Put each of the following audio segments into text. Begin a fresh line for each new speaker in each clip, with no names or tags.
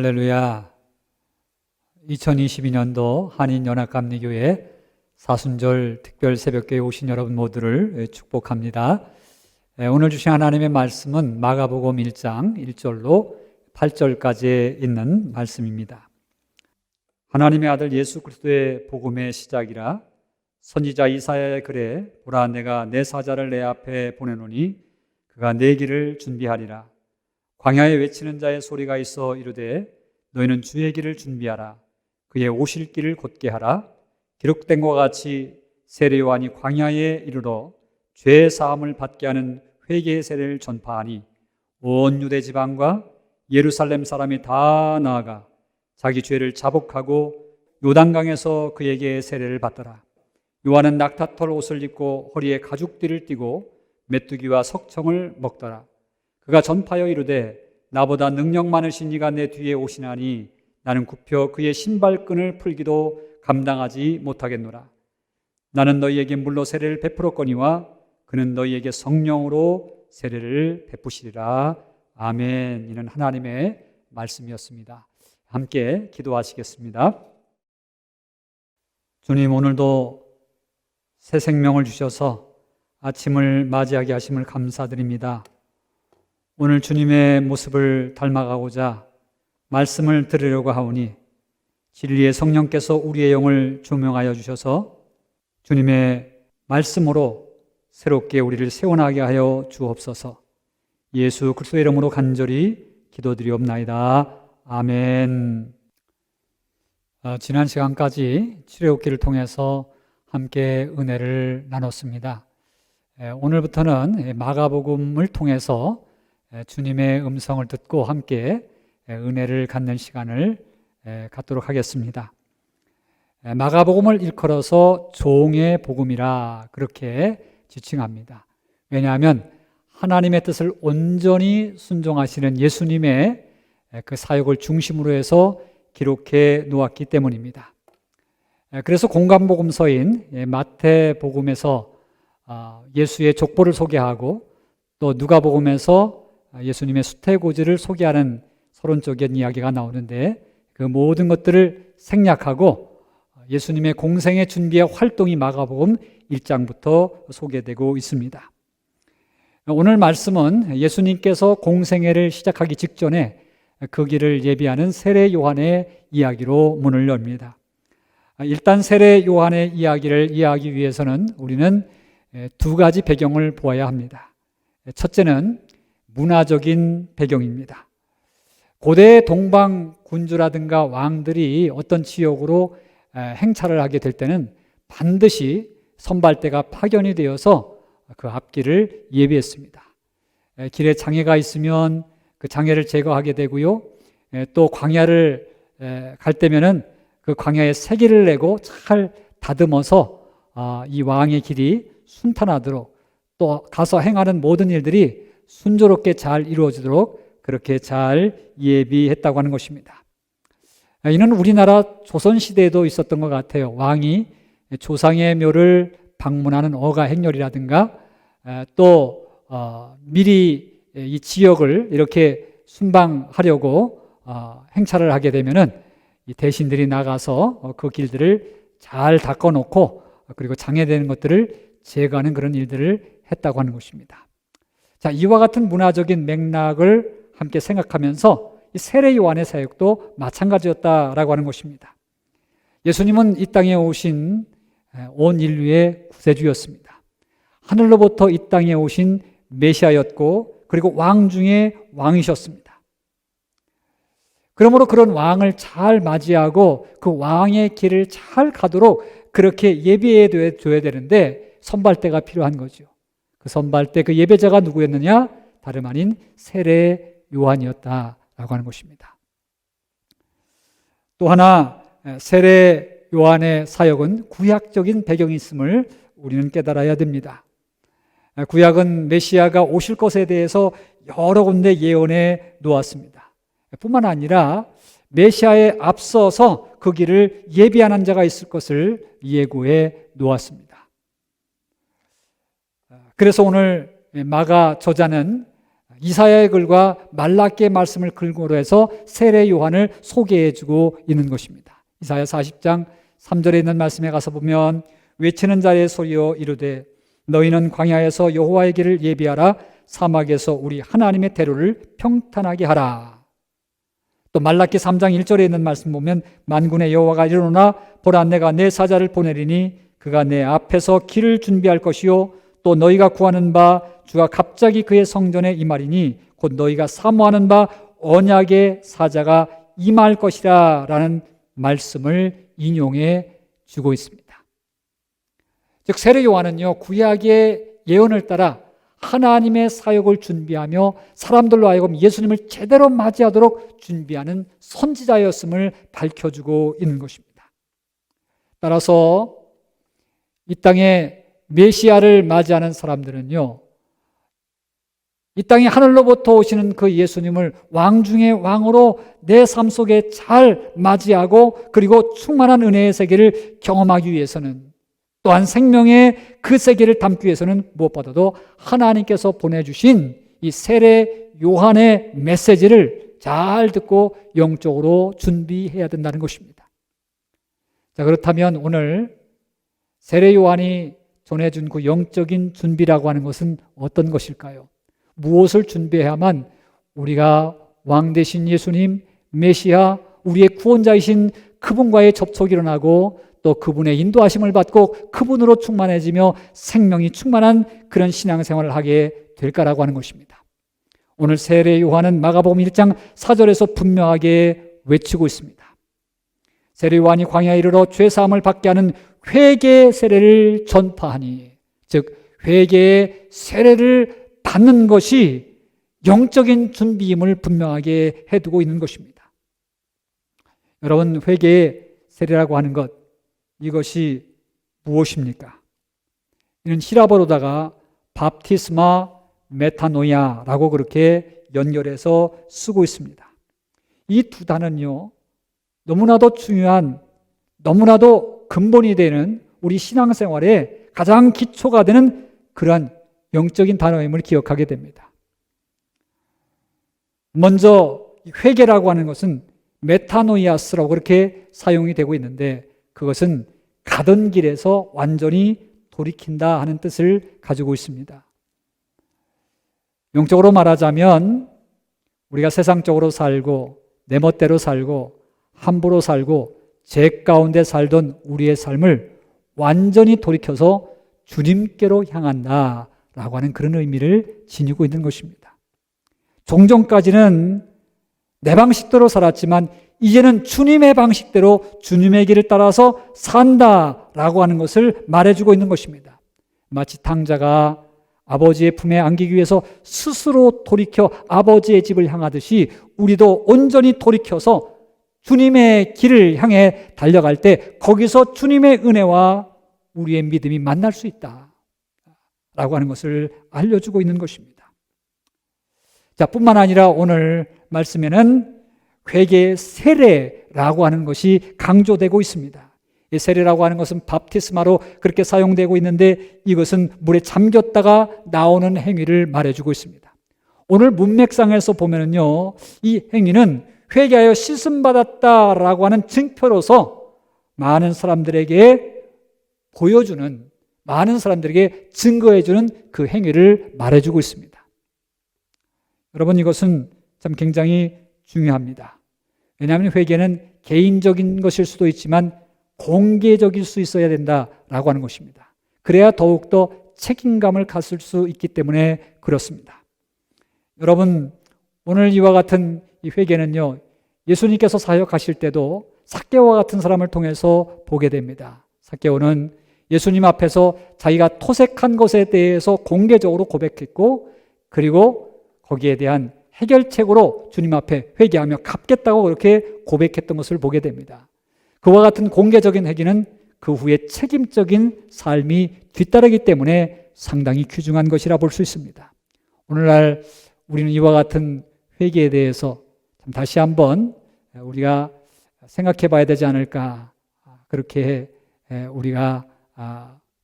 할렐루야. 2022년도 한인연합감리교회 사순절 특별 새벽교회에 오신 여러분 모두를 축복합니다. 오늘 주신 하나님의 말씀은 마가복음 1장 1절로 8절까지 있는 말씀입니다. 하나님의 아들 예수 그리스도의 복음의 시작이라. 선지자 이사야의 글에 보라, 내가 내 사자를 내 앞에 보내노니 그가 내 길을 준비하리라. 광야에 외치는 자의 소리가 있어 이르되 너희는 주의 길을 준비하라. 그의 오실 길을 곧게 하라. 기록된 것과 같이 세례 요한이 광야에 이르러 죄 사함을 받게 하는 회개의 세례를 전파하니 온 유대 지방과 예루살렘 사람이 다 나아가 자기 죄를 자복하고 요단강에서 그에게 세례를 받더라. 요한은 낙타털 옷을 입고 허리에 가죽띠를 띠고 메뚜기와 석청을 먹더라. 그가 전파하여 이르되 나보다 능력 많으신 이가 내 뒤에 오시나니 나는 굽혀 그의 신발끈을 풀기도 감당하지 못하겠노라. 나는 너희에게 물로 세례를 베풀었거니와 그는 너희에게 성령으로 세례를 베푸시리라. 아멘. 이는 하나님의 말씀이었습니다. 함께 기도하시겠습니다. 주님, 오늘도 새 생명을 주셔서 아침을 맞이하게 하심을 감사드립니다. 오늘 주님의 모습을 닮아가고자 말씀을 들으려고 하오니 진리의 성령께서 우리의 영을 조명하여 주셔서 주님의 말씀으로 새롭게 우리를 세워나게 하여 주옵소서. 예수 그리스도의 이름으로 간절히 기도드리옵나이다. 아멘. 지난 시간까지 출애굽기를 통해서 함께 은혜를 나눴습니다. 오늘부터는 마가복음을 통해서 주님의 음성을 듣고 함께 은혜를 갖는 시간을 갖도록 하겠습니다. 마가복음을 일컬어서 종의 복음이라 그렇게 지칭합니다. 왜냐하면 하나님의 뜻을 온전히 순종하시는 예수님의 그 사역을 중심으로 해서 기록해 놓았기 때문입니다. 그래서 공간복음서인 마태복음에서 예수의 족보를 소개하고 또 누가복음에서 예수님의 수태고지를 소개하는 서론적인 이야기가 나오는데 그 모든 것들을 생략하고 예수님의 공생의 준비의 활동이 마가복음 1장부터 소개되고 있습니다. 오늘 말씀은 예수님께서 공생애를 시작하기 직전에 그 길을 예비하는 세례 요한의 이야기로 문을 엽니다. 일단 세례 요한의 이야기를 이해하기 위해서는 우리는 두 가지 배경을 보아야 합니다. 첫째는 문화적인 배경입니다. 고대 동방 군주라든가 왕들이 어떤 지역으로 행차를 하게 될 때는 반드시 선발대가 파견이 되어서 그 앞길을 예비했습니다. 길에 장애가 있으면 그 장애를 제거하게 되고요. 또 광야를 갈 때면은 그 광야에 세기를 내고 잘 다듬어서 이 왕의 길이 순탄하도록 또 가서 행하는 모든 일들이 순조롭게 잘 이루어지도록 그렇게 잘 예비했다고 하는 것입니다. 이는 우리나라 조선시대에도 있었던 것 같아요. 왕이 조상의 묘를 방문하는 어가 행렬이라든가 또 미리 이 지역을 이렇게 순방하려고 행차를 하게 되면은 이 대신들이 나가서 그 길들을 잘 닦아놓고 그리고 장애되는 것들을 제거하는 그런 일들을 했다고 하는 것입니다. 자, 이와 같은 문화적인 맥락을 함께 생각하면서 이 세례 요한의 사역도 마찬가지였다라고 하는 것입니다. 예수님은 이 땅에 오신 온 인류의 구세주였습니다. 하늘로부터 이 땅에 오신 메시아였고 그리고 왕 중에 왕이셨습니다. 그러므로 그런 왕을 잘 맞이하고 그 왕의 길을 잘 가도록 그렇게 예비해 줘야 되는데 선발대가 필요한 거죠. 그 선발대 그 예배자가 누구였느냐? 다름 아닌 세례 요한이었다라고 하는 것입니다. 또 하나 세례 요한의 사역은 구약적인 배경이 있음을 우리는 깨달아야 됩니다. 구약은 메시아가 오실 것에 대해서 여러 군데 예언해 놓았습니다. 뿐만 아니라 메시아에 앞서서 그 길을 예비하는 자가 있을 것을 예고해 놓았습니다. 그래서 오늘 마가 저자는 이사야의 글과 말라기의 말씀을 근거로 해서 세례 요한을 소개해주고 있는 것입니다. 이사야 40장 3절에 있는 말씀에 가서 보면 외치는 자의 소리여 이르되 너희는 광야에서 여호와의 길을 예비하라 사막에서 우리 하나님의 대로를 평탄하게 하라. 또 말라기 3장 1절에 있는 말씀 보면 만군의 여호와가 이르노나 보라 내가 내 사자를 보내리니 그가 내 앞에서 길을 준비할 것이요 또 너희가 구하는 바 주가 갑자기 그의 성전에 임하리니 곧 너희가 사모하는 바 언약의 사자가 임할 것이라 라는 말씀을 인용해 주고 있습니다. 즉 세례 요한은요 구약의 예언을 따라 하나님의 사역을 준비하며 사람들로 하여금 예수님을 제대로 맞이하도록 준비하는 선지자였음을 밝혀주고 있는 것입니다. 따라서 이 땅에 메시아를 맞이하는 사람들은요 이 땅에 하늘로부터 오시는 그 예수님을 왕 중의 왕으로 내 삶 속에 잘 맞이하고 그리고 충만한 은혜의 세계를 경험하기 위해서는 또한 생명의 그 세계를 담기 위해서는 무엇보다도 하나님께서 보내주신 이 세례 요한의 메시지를 잘 듣고 영적으로 준비해야 된다는 것입니다. 자, 그렇다면 오늘 세례 요한이 전해준 그 영적인 준비라고 하는 것은 어떤 것일까요? 무엇을 준비해야만 우리가 왕 되신 예수님, 메시아, 우리의 구원자이신 그분과의 접촉이 일어나고 또 그분의 인도하심을 받고 그분으로 충만해지며 생명이 충만한 그런 신앙생활을 하게 될까라고 하는 것입니다. 오늘 세례 요한은 마가복음 1장 4절에서 분명하게 외치고 있습니다. 세례 요한이 광야에 이르러 죄사함을 받게 하는 회개 세례를 전파하니, 즉 회개의 세례를 받는 것이 영적인 준비임을 분명하게 해두고 있는 것입니다. 여러분, 회개의 세례라고 하는 것, 이것이 무엇입니까? 이는 히라보로다가 밥티스마 메타노이아라고 그렇게 연결해서 쓰고 있습니다. 이 두 단어는요, 너무나도 중요한, 너무나도 근본이 되는 우리 신앙생활에 가장 기초가 되는 그러한 영적인 단어임을 기억하게 됩니다. 먼저 회개라고 하는 것은 메타노이아스라고 그렇게 사용이 되고 있는데, 그것은 가던 길에서 완전히 돌이킨다 하는 뜻을 가지고 있습니다. 영적으로 말하자면 우리가 세상적으로 살고 내 멋대로 살고 함부로 살고 죄 가운데 살던 우리의 삶을 완전히 돌이켜서 주님께로 향한다라고 하는 그런 의미를 지니고 있는 것입니다. 종전까지는 내 방식대로 살았지만 이제는 주님의 방식대로 주님의 길을 따라서 산다라고 하는 것을 말해주고 있는 것입니다. 마치 탕자가 아버지의 품에 안기기 위해서 스스로 돌이켜 아버지의 집을 향하듯이 우리도 온전히 돌이켜서 주님의 길을 향해 달려갈 때 거기서 주님의 은혜와 우리의 믿음이 만날 수 있다 라고 하는 것을 알려주고 있는 것입니다. 자, 뿐만 아니라 오늘 말씀에는 회개의 세례라고 하는 것이 강조되고 있습니다. 이 세례라고 하는 것은 밥티스마로 그렇게 사용되고 있는데 이것은 물에 잠겼다가 나오는 행위를 말해주고 있습니다. 오늘 문맥상에서 보면은요, 이 행위는 회개하여 씻음받았다라고 하는 증표로서 많은 사람들에게 보여주는, 많은 사람들에게 증거해주는 그 행위를 말해주고 있습니다. 여러분, 이것은 참 굉장히 중요합니다. 왜냐하면 회개는 개인적인 것일 수도 있지만 공개적일 수 있어야 된다라고 하는 것입니다. 그래야 더욱더 책임감을 가질 수 있기 때문에 그렇습니다. 여러분, 오늘 이와 같은 이 회개는요, 예수님께서 사역하실 때도 삭개오와 같은 사람을 통해서 보게 됩니다. 삭개오는 예수님 앞에서 자기가 토색한 것에 대해서 공개적으로 고백했고, 그리고 거기에 대한 해결책으로 주님 앞에 회개하며 갚겠다고 그렇게 고백했던 것을 보게 됩니다. 그와 같은 공개적인 회개는 그 후에 책임적인 삶이 뒤따르기 때문에 상당히 귀중한 것이라 볼 수 있습니다. 오늘날 우리는 이와 같은 회개에 대해서 다시 한번 우리가 생각해 봐야 되지 않을까, 그렇게 우리가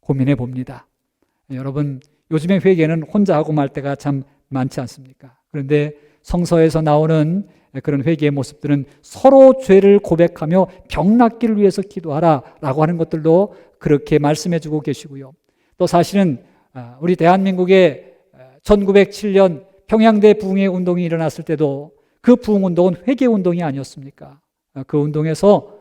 고민해 봅니다. 여러분, 요즘의 회개는 혼자 하고 말 때가 참 많지 않습니까? 그런데 성서에서 나오는 그런 회개의 모습들은 서로 죄를 고백하며 병 낫기를 위해서 기도하라 라고 하는 것들도 그렇게 말씀해 주고 계시고요. 또 사실은 우리 대한민국의 1907년 평양대 부흥회 운동이 일어났을 때도 그 부흥운동은 회개운동이 아니었습니까? 그 운동에서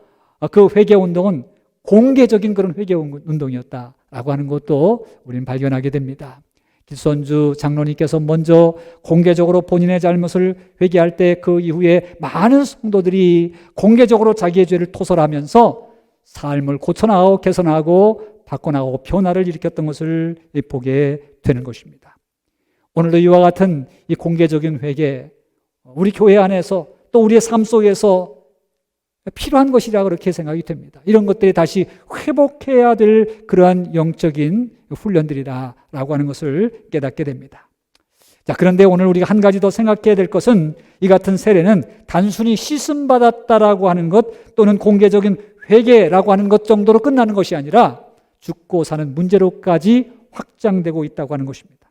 그 회개운동은 공개적인 그런 회개운동이었다라고 하는 것도 우리는 발견하게 됩니다. 길손주 장로님께서 먼저 공개적으로 본인의 잘못을 회개할 때 그 이후에 많은 성도들이 공개적으로 자기의 죄를 토설하면서 삶을 고쳐나가고 개선하고 바꿔나가고 변화를 일으켰던 것을 보게 되는 것입니다. 오늘도 이와 같은 이 공개적인 회개, 우리 교회 안에서 또 우리의 삶 속에서 필요한 것이라 그렇게 생각이 됩니다. 이런 것들이 다시 회복해야 될 그러한 영적인 훈련들이다라고 하는 것을 깨닫게 됩니다. 자, 그런데 오늘 우리가 한 가지 더 생각해야 될 것은 이 같은 세례는 단순히 씻음받았다라고 하는 것 또는 공개적인 회개라고 하는 것 정도로 끝나는 것이 아니라 죽고 사는 문제로까지 확장되고 있다고 하는 것입니다.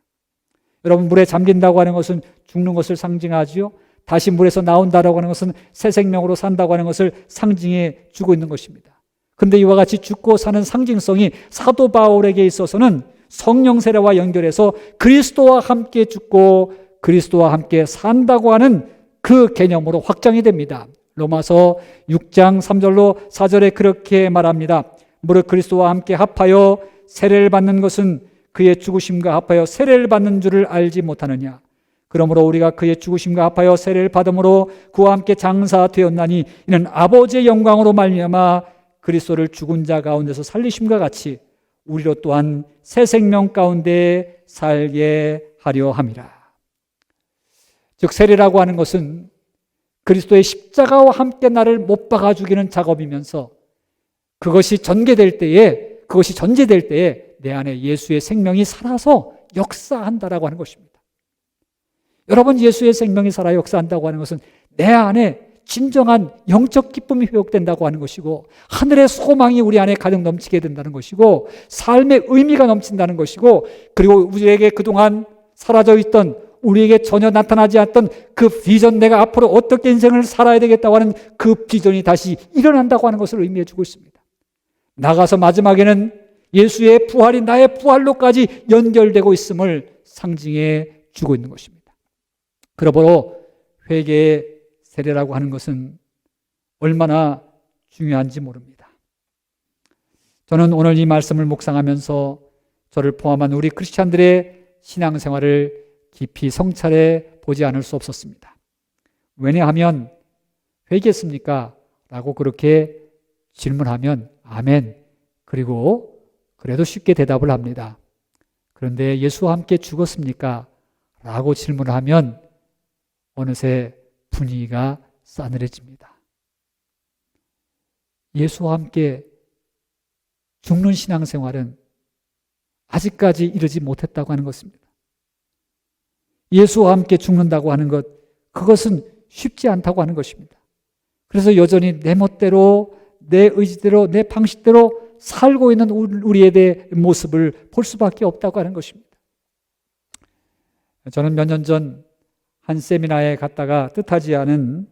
여러분, 물에 잠긴다고 하는 것은 죽는 것을 상징하지요. 다시 물에서 나온다라고 하는 것은 새 생명으로 산다고 하는 것을 상징해 주고 있는 것입니다. 그런데 이와 같이 죽고 사는 상징성이 사도 바울에게 있어서는 성령 세례와 연결해서 그리스도와 함께 죽고 그리스도와 함께 산다고 하는 그 개념으로 확장이 됩니다. 로마서 6장 3절로 4절에 그렇게 말합니다. 무릇 그리스도와 함께 합하여 세례를 받는 것은 그의 죽으심과 합하여 세례를 받는 줄을 알지 못하느냐. 그러므로 우리가 그의 죽으심과 합하여 세례를 받음으로 그와 함께 장사되었나니 이는 아버지의 영광으로 말미암아 그리스도를 죽은 자 가운데서 살리심과 같이 우리로 또한 새 생명 가운데 살게 하려 함이라. 즉 세례라고 하는 것은 그리스도의 십자가와 함께 나를 못 박아 죽이는 작업이면서 그것이 전제될 때에 내 안에 예수의 생명이 살아서 역사한다라고 하는 것입니다. 여러분, 예수의 생명이 살아 역사한다고 하는 것은 내 안에 진정한 영적 기쁨이 회복된다고 하는 것이고 하늘의 소망이 우리 안에 가득 넘치게 된다는 것이고 삶의 의미가 넘친다는 것이고 그리고 우리에게 그동안 사라져 있던 우리에게 전혀 나타나지 않았던 그 비전, 내가 앞으로 어떻게 인생을 살아야 되겠다고 하는 그 비전이 다시 일어난다고 하는 것을 의미해 주고 있습니다. 나가서 마지막에는 예수의 부활이 나의 부활로까지 연결되고 있음을 상징해 주고 있는 것입니다. 그러므로 회개의 세례라고 하는 것은 얼마나 중요한지 모릅니다. 저는 오늘 이 말씀을 묵상하면서 저를 포함한 우리 크리스찬들의 신앙생활을 깊이 성찰해 보지 않을 수 없었습니다. 왜냐하면 회개했습니까? 라고 그렇게 질문하면 아멘, 그리고 그래도 쉽게 대답을 합니다. 그런데 예수와 함께 죽었습니까? 라고 질문을 하면 어느새 분위기가 싸늘해집니다. 예수와 함께 죽는 신앙생활은 아직까지 이르지 못했다고 하는 것입니다. 예수와 함께 죽는다고 하는 것, 그것은 쉽지 않다고 하는 것입니다. 그래서 여전히 내 멋대로, 내 의지대로, 내 방식대로 살고 있는 우리에 대해 모습을 볼 수밖에 없다고 하는 것입니다. 저는 몇 년 전 한 세미나에 갔다가 뜻하지 않은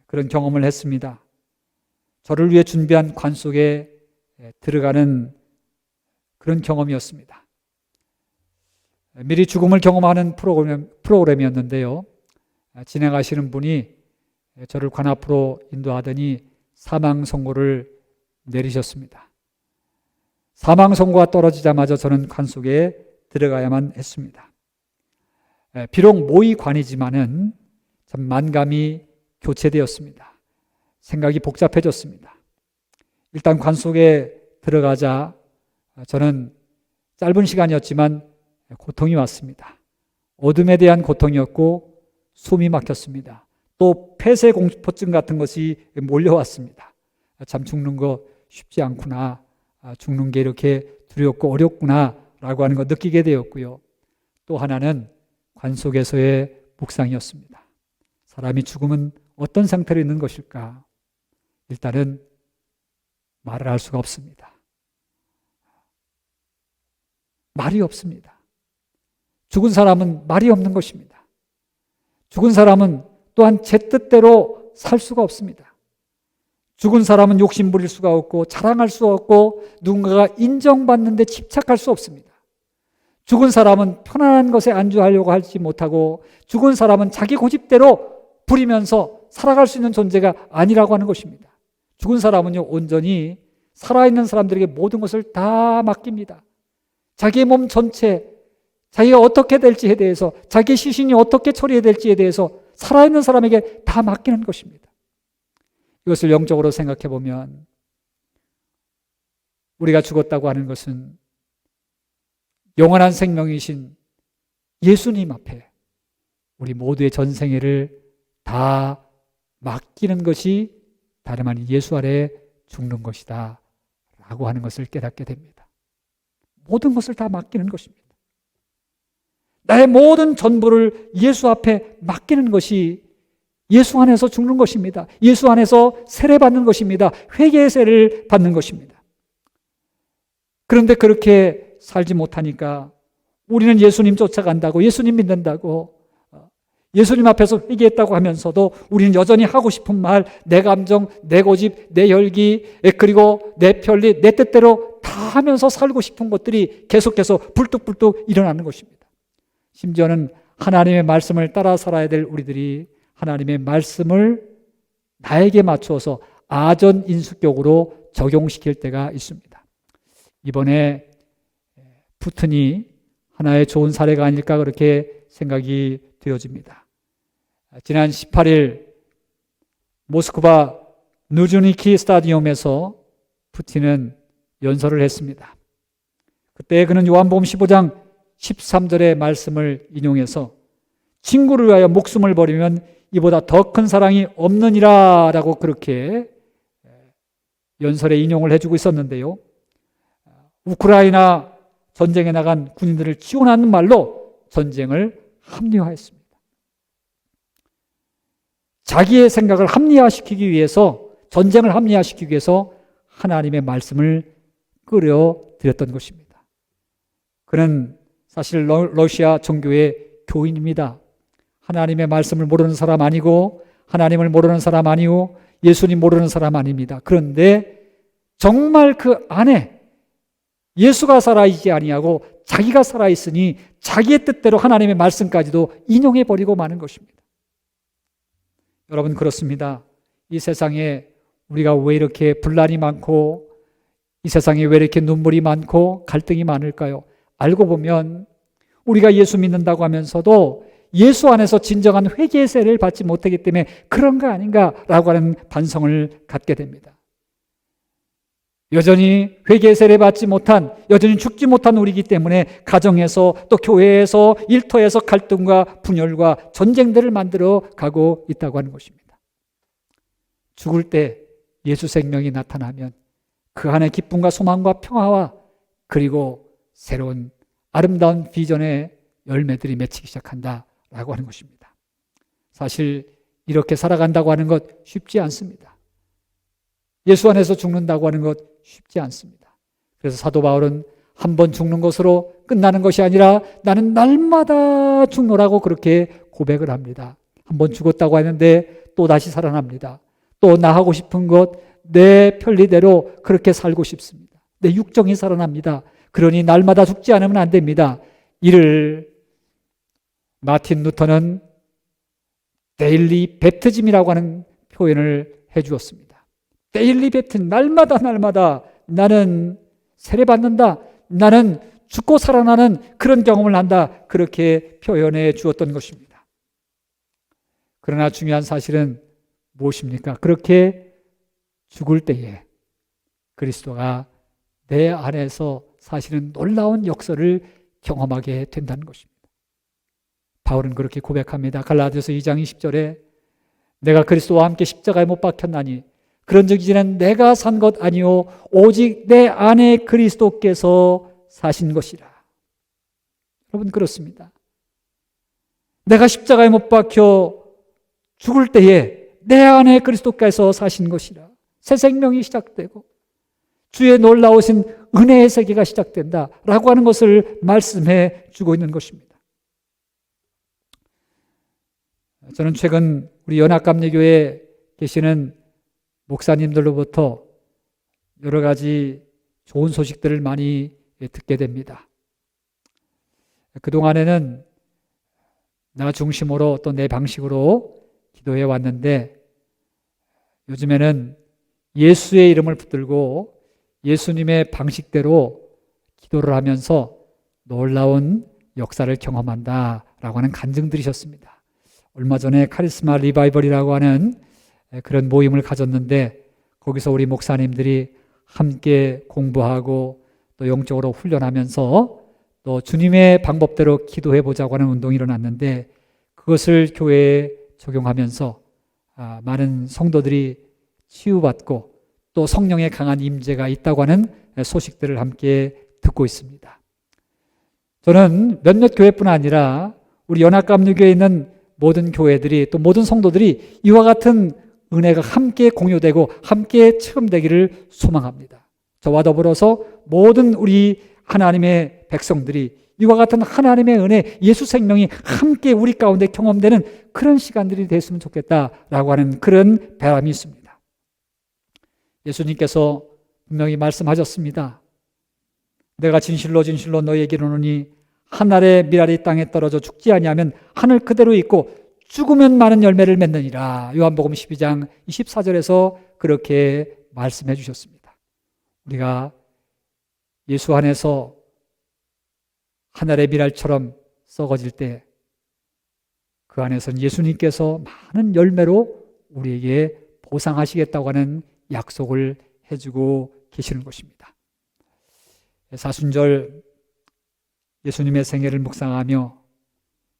그런 경험을 했습니다. 저를 위해 준비한 관 속에 들어가는 그런 경험이었습니다. 미리 죽음을 경험하는 프로그램이었는데요. 진행하시는 분이 저를 관 앞으로 인도하더니 사망 선고를 내리셨습니다. 사망 선고가 떨어지자마자 저는 관 속에 들어가야만 했습니다. 비록 모의관이지만은 참 만감이 교체되었습니다. 생각이 복잡해졌습니다. 일단 관 속에 들어가자 저는 짧은 시간이었지만 고통이 왔습니다. 어둠에 대한 고통이었고 숨이 막혔습니다. 또 폐쇄 공포증 같은 것이 몰려왔습니다. 참 죽는 거 쉽지 않구나. 죽는 게 이렇게 두렵고 어렵구나 라고 하는 거 느끼게 되었고요. 또 하나는 관 속에서의 묵상이었습니다. 사람이 죽으면 어떤 상태로 있는 것일까? 일단은 말을 할 수가 없습니다. 말이 없습니다. 죽은 사람은 말이 없는 것입니다. 죽은 사람은 또한 제 뜻대로 살 수가 없습니다. 죽은 사람은 욕심 부릴 수가 없고 자랑할 수 없고 누군가가 인정받는 데 집착할 수 없습니다. 죽은 사람은 편안한 것에 안주하려고 하지 못하고 죽은 사람은 자기 고집대로 부리면서 살아갈 수 있는 존재가 아니라고 하는 것입니다. 죽은 사람은요, 온전히 살아있는 사람들에게 모든 것을 다 맡깁니다. 자기의 몸 전체, 자기가 어떻게 될지에 대해서, 자기의 시신이 어떻게 처리해야 될지에 대해서 살아있는 사람에게 다 맡기는 것입니다. 이것을 영적으로 생각해 보면 우리가 죽었다고 하는 것은 영원한 생명이신 예수님 앞에 우리 모두의 전생애를 다 맡기는 것이 다름 아닌 예수 아래 죽는 것이다 라고 하는 것을 깨닫게 됩니다. 모든 것을 다 맡기는 것입니다. 나의 모든 전부를 예수 앞에 맡기는 것이 예수 안에서 죽는 것입니다. 예수 안에서 세례받는 것입니다. 회개의 세례를 받는 것입니다. 그런데 그렇게 살지 못하니까 우리는 예수님 쫓아간다고, 예수님 믿는다고, 예수님 앞에서 회개했다고 하면서도 우리는 여전히 하고 싶은 말, 내 감정, 내 고집, 내 열기, 그리고 내 편리, 내 뜻대로 다 하면서 살고 싶은 것들이 계속해서 불뚝불뚝 일어나는 것입니다. 심지어는 하나님의 말씀을 따라 살아야 될 우리들이 하나님의 말씀을 나에게 맞추어서 아전인수격으로 적용시킬 때가 있습니다. 이번에 푸틴이 하나의 좋은 사례가 아닐까 그렇게 생각이 되어집니다. 지난 18일 모스크바 누즈니키 스타디움에서 푸틴은 연설을 했습니다. 그때 그는 요한복음 15장 13절의 말씀을 인용해서 친구를 위하여 목숨을 버리면 이보다 더 큰 사랑이 없느니라 라고 그렇게 연설에 인용을 해주고 있었는데요. 우크라이나 전쟁에 나간 군인들을 지원하는 말로 전쟁을 합리화했습니다. 자기의 생각을 합리화시키기 위해서, 전쟁을 합리화시키기 위해서 하나님의 말씀을 끌어들였던 것입니다. 그는 사실 러시아 종교의 교인입니다. 하나님의 말씀을 모르는 사람 아니고 하나님을 모르는 사람 아니고 예수님 모르는 사람 아닙니다. 그런데 정말 그 안에 예수가 살아있지 아니하고 자기가 살아있으니 자기의 뜻대로 하나님의 말씀까지도 인용해버리고 마는 것입니다. 여러분, 그렇습니다. 이 세상에 우리가 왜 이렇게 분란이 많고 이 세상에 왜 이렇게 눈물이 많고 갈등이 많을까요? 알고 보면 우리가 예수 믿는다고 하면서도 예수 안에서 진정한 회개의 세례를 받지 못하기 때문에 그런 거 아닌가라고 하는 반성을 갖게 됩니다. 여전히 회개의 세례 받지 못한, 여전히 죽지 못한 우리이기 때문에 가정에서 또 교회에서 일터에서 갈등과 분열과 전쟁들을 만들어 가고 있다고 하는 것입니다. 죽을 때 예수 생명이 나타나면 그 안에 기쁨과 소망과 평화와 그리고 새로운 아름다운 비전의 열매들이 맺히기 시작한다라고 하는 것입니다. 사실 이렇게 살아간다고 하는 것 쉽지 않습니다. 예수 안에서 죽는다고 하는 것 쉽지 않습니다. 그래서 사도 바울은 한 번 죽는 것으로 끝나는 것이 아니라 나는 날마다 죽노라고 그렇게 고백을 합니다. 한 번 죽었다고 하는데 또 다시 살아납니다. 또 나 하고 싶은 것, 내 편리대로 그렇게 살고 싶습니다. 내 육정이 살아납니다. 그러니 날마다 죽지 않으면 안 됩니다. 이를 마틴 루터는 데일리 팹티즘이라고 하는 표현을 해 주었습니다. 데일리 팹티즘, 날마다 나는 세례받는다, 나는 죽고 살아나는 그런 경험을 한다, 그렇게 표현해 주었던 것입니다. 그러나 중요한 사실은 무엇입니까? 그렇게 죽을 때에 그리스도가 내 안에서 사실은 놀라운 역사를 경험하게 된다는 것입니다. 바울은 그렇게 고백합니다. 갈라디아서 2장 20절에 내가 그리스도와 함께 십자가에 못 박혔나니 그런즉 이제는 내가 산 것 아니요 오직 내 안에 그리스도께서 사신 것이라. 여러분, 그렇습니다. 내가 십자가에 못 박혀 죽을 때에 내 안에 그리스도께서 사신 것이라. 새 생명이 시작되고 주의 놀라우신 은혜의 세계가 시작된다라고 하는 것을 말씀해 주고 있는 것입니다. 저는 최근 우리 연합감리교회에 계시는 목사님들로부터 여러 가지 좋은 소식들을 많이 듣게 됩니다. 그동안에는 나 중심으로 또 내 방식으로 기도해 왔는데 요즘에는 예수의 이름을 붙들고 예수님의 방식대로 기도를 하면서 놀라운 역사를 경험한다라고 하는 간증들이셨습니다. 얼마 전에 카리스마 리바이벌이라고 하는 그런 모임을 가졌는데 거기서 우리 목사님들이 함께 공부하고 또 영적으로 훈련하면서 또 주님의 방법대로 기도해 보자고 하는 운동이 일어났는데 그것을 교회에 적용하면서 많은 성도들이 치유받고 또 성령의 강한 임재가 있다고 하는 소식들을 함께 듣고 있습니다. 저는 몇몇 교회뿐 아니라 우리 연합감리교회에 있는 모든 교회들이 또 모든 성도들이 이와 같은 은혜가 함께 공유되고 함께 체험되기를 소망합니다. 저와 더불어서 모든 우리 하나님의 백성들이 이와 같은 하나님의 은혜, 예수 생명이 함께 우리 가운데 경험되는 그런 시간들이 됐으면 좋겠다라고 하는 그런 바람이 있습니다. 예수님께서 분명히 말씀하셨습니다. 내가 진실로 진실로 너희에게 이르노니 한 알의 밀알이 땅에 떨어져 죽지 아니하면 하늘 그대로 있고 죽으면 많은 열매를 맺느니라. 요한복음 12장 24절에서 그렇게 말씀해 주셨습니다. 우리가 예수 안에서 하늘의 밀알처럼 썩어질 때 그 안에서는 예수님께서 많은 열매로 우리에게 보상하시겠다고 하는 약속을 해주고 계시는 것입니다. 사순절 예수님의 생애를 묵상하며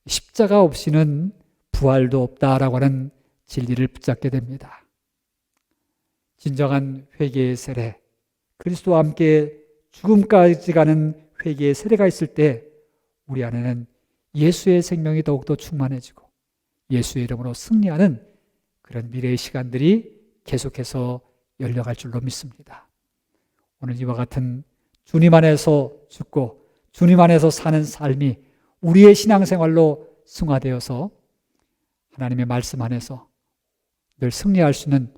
십자가 없이는 부활도 없다라고 하는 진리를 붙잡게 됩니다. 진정한 회개의 세례, 그리스도와 함께 죽음까지 가는 회개의 세례가 있을 때 우리 안에는 예수의 생명이 더욱더 충만해지고 예수의 이름으로 승리하는 그런 미래의 시간들이 계속해서 열려갈 줄로 믿습니다. 오늘 이와 같은 주님 안에서 죽고 주님 안에서 사는 삶이 우리의 신앙생활로 승화되어서 하나님의 말씀 안에서 늘 승리할 수 있는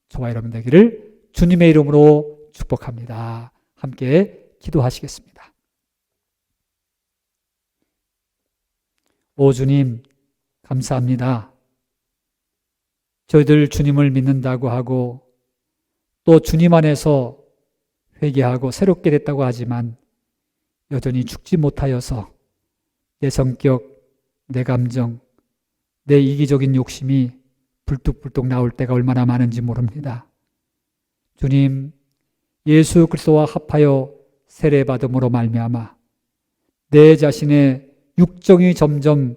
저와 여러분 되기를 주님의 이름으로 축복합니다. 함께 기도하시겠습니다. 오 주님, 감사합니다. 저희들 주님을 믿는다고 하고 또 주님 안에서 회개하고 새롭게 됐다고 하지만 여전히 죽지 못하여서 내 성격, 내 감정, 내 이기적인 욕심이 불뚝불뚝 나올 때가 얼마나 많은지 모릅니다. 주님, 예수 그리스도와 합하여 세례받음으로 말미암아 내 자신의 육정이 점점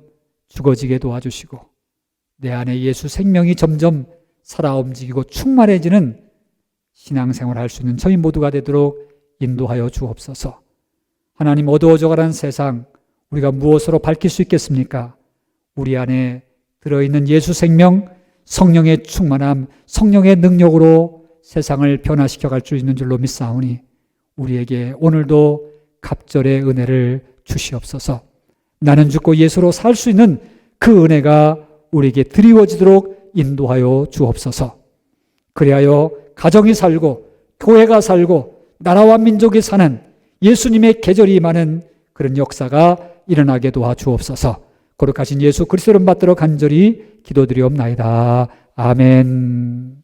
죽어지게 도와주시고 내 안에 예수 생명이 점점 살아 움직이고 충만해지는 신앙생활을 할 수 있는 저희 모두가 되도록 인도하여 주옵소서. 하나님, 어두워져가는 세상 우리가 무엇으로 밝힐 수 있겠습니까? 우리 안에 들어있는 예수 생명, 성령의 충만함, 성령의 능력으로 세상을 변화시켜 갈 수 있는 줄로 믿사오니 우리에게 오늘도 갑절의 은혜를 주시옵소서. 나는 죽고 예수로 살 수 있는 그 은혜가 우리에게 드리워지도록 인도하여 주옵소서. 그리하여 가정이 살고 교회가 살고 나라와 민족이 사는 예수님의 계절이 임하는 그런 역사가 일어나게 도와주옵소서. 거룩하신 예수 그리스도를 받들어 간절히 기도드리옵나이다. 아멘.